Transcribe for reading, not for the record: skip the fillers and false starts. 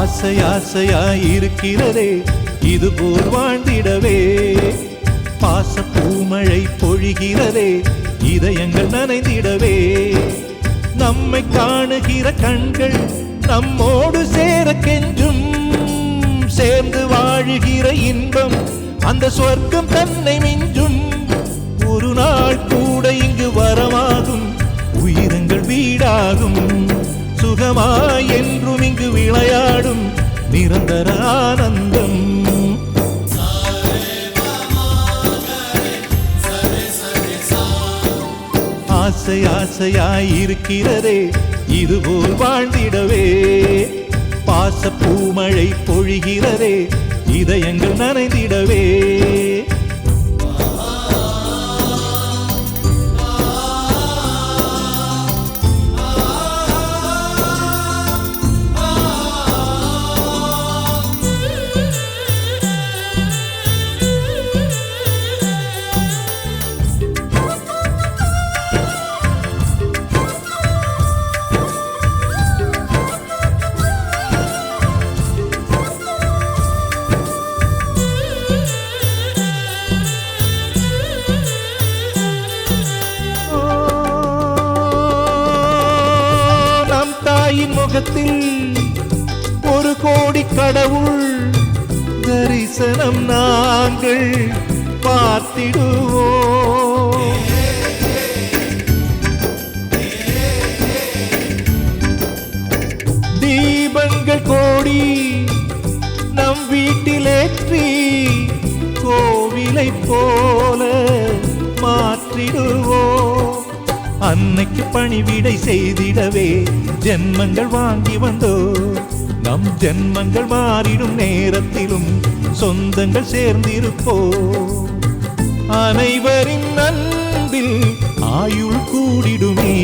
ஆசை ஆசையாயிருக்கிறதே இதுபோல் வாழ்ந்திடவே, பாச பூமழை பொழிகிறதே இதயங்கள் நனைந்திடவே, நம்மை காணுகிற கண்கள் நம்மோடு சேர கெஞ்சும், சேர்ந்து வாழுகிற இன்பம் அந்த சொர்க்கம் தன்னை மிஞ்சும், ஒரு நாள் கூட இங்கு வரமாகும் உயிரங்கள் வீடாகும், சுகமாய் என்றும் இங்கு விளையாடும் நிரந்தர ஆனந்தம். ஆசை ஆசையாயிருக்கிறதே இதுபோல் வாழ்ந்திடவே, பாச பூமழை பொழிகிறதே இதயங்கள் நனைந்திடவே. முகத்தில் ஒரு கோடி கடவுள் தரிசனம் நாங்கள் பார்த்திடுவோம், தீபங்கள் கோடி நம் வீட்டிலேற்றி கோவிலை போல மாற்றிடுவோம், அன்னைக்கு பணிவிடை செய்திடவே ஜென்மங்கள் வாங்கி வந்தோ, நம் ஜென்மங்கள் மாறிடும் நேரத்திலும் சொந்தங்கள் சேர்ந்திருப்போ, அனைவரின் அன்பில் ஆயுள் கூடிடுமே.